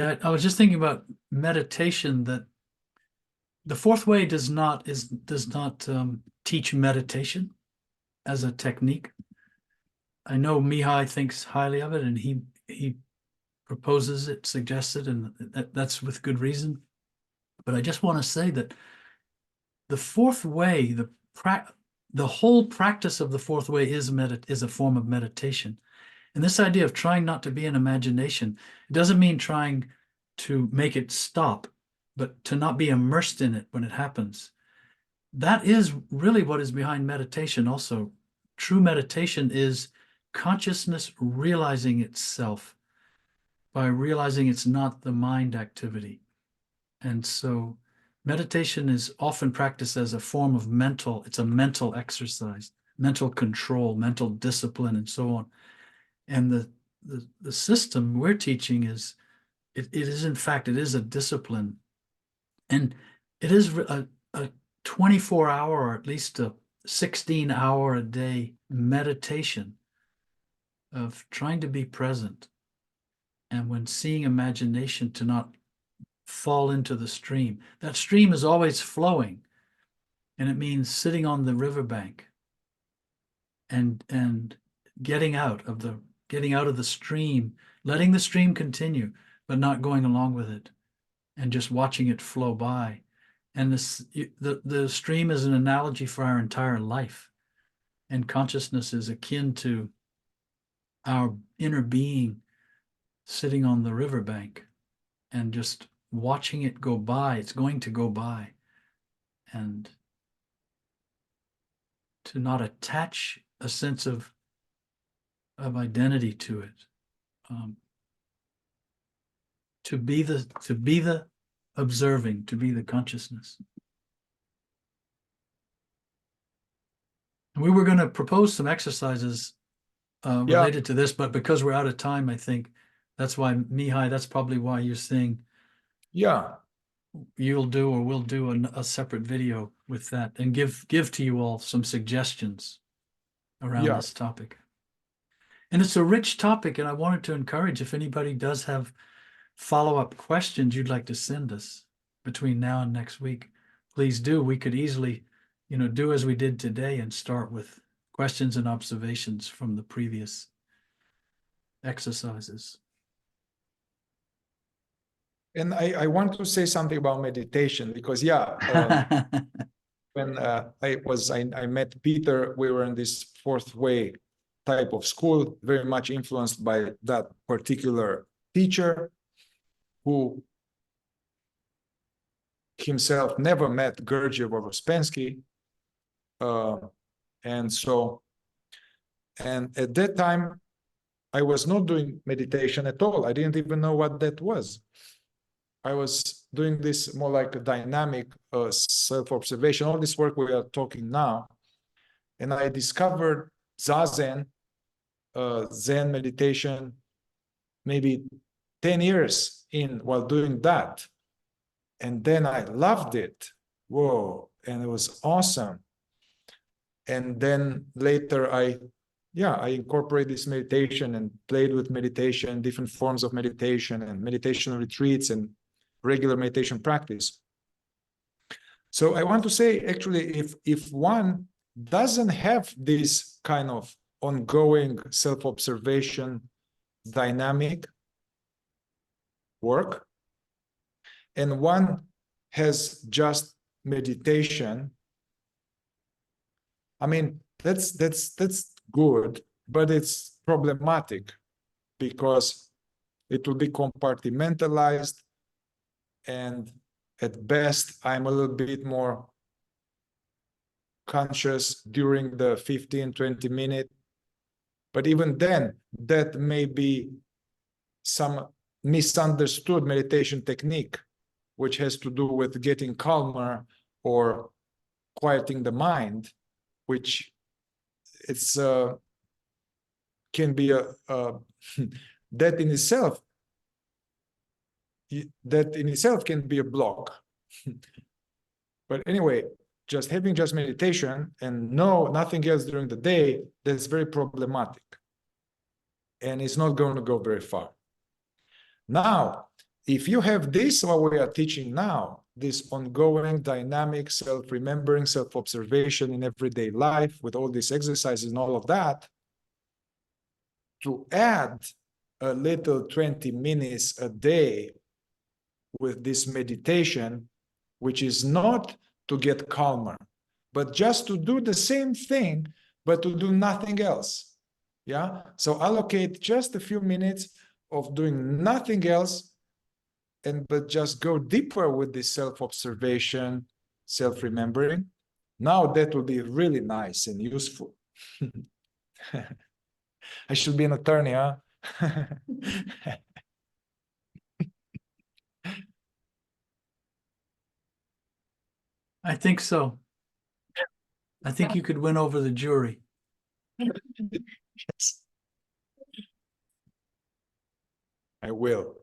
I was just thinking about meditation, that the fourth way does not teach meditation as a technique. I know Mihai thinks highly of it, and he proposes it, suggests it, and that's with good reason. But I just want to say that the fourth way, the whole practice of the fourth way is a form of meditation. And this idea of trying not to be in imagination, it doesn't mean trying to make it stop, but to not be immersed in it when it happens. That is really what is behind meditation also. True meditation is consciousness realizing itself by realizing it's not the mind activity. And so meditation is often practiced as a form of it's a mental exercise, mental control, mental discipline, and so on. And the system we're teaching is, it is, in fact, it is a discipline. And it is a 24-hour, or at least a 16-hour a day meditation of trying to be present. And when seeing imagination, to not fall into the stream. That stream is always flowing. And it means sitting on the riverbank and getting out of the stream, letting the stream continue, but not going along with it, and just watching it flow by. And the stream is an analogy for our entire life. And consciousness is akin to our inner being sitting on the riverbank and just watching it go by. It's going to go by. And to not attach a sense of identity to it. To be the observing, to be the consciousness. And we were going to propose some exercises related to this, but because we're out of time, I think that's why, Mihai, that's probably why you're saying, yeah, you'll do, or we'll do a separate video with that, and give to you all some suggestions around this topic. And it's a rich topic, and I wanted to encourage, if anybody does have follow-up questions you'd like to send us between now and next week, please do. We could easily, do as we did today and start with questions and observations from the previous exercises. And I want to say something about meditation, because when I met Peter, we were in this fourth way type of school, very much influenced by that particular teacher, who himself never met Gurdjieff or Ouspensky. And at that time, I was not doing meditation at all. I didn't even know what that was. I was doing this more like a dynamic self-observation, all this work we are talking now. And I discovered Zazen, Zen meditation, maybe 10 years in while doing that. And then I loved it. Whoa, and it was awesome. And then later I incorporated this meditation and played with meditation, different forms of meditation and meditation retreats and regular meditation practice. So I want to say, actually, if one doesn't have this kind of ongoing self-observation dynamic work, and one has just meditation, I mean, that's good, but it's problematic, because it will be compartmentalized, and at best I'm a little bit more conscious during the 15-20 minute, but even then that may be some misunderstood meditation technique, which has to do with getting calmer or quieting the mind, which it's can be a that in itself can be a block. But anyway, just having meditation and nothing else during the day, that's very problematic, and it's not going to go very far. Now, if you have this, what we are teaching now, this ongoing dynamic self-remembering, self-observation in everyday life with all these exercises and all of that, to add a little 20 minutes a day with this meditation, which is not to get calmer, but just to do the same thing, but to do nothing else. Yeah. So allocate just a few minutes of doing nothing else, but just go deeper with this self-observation, self-remembering. Now that will be really nice and useful. I should be an attorney, huh? I think so. I think you could win over the jury. Yes. I will.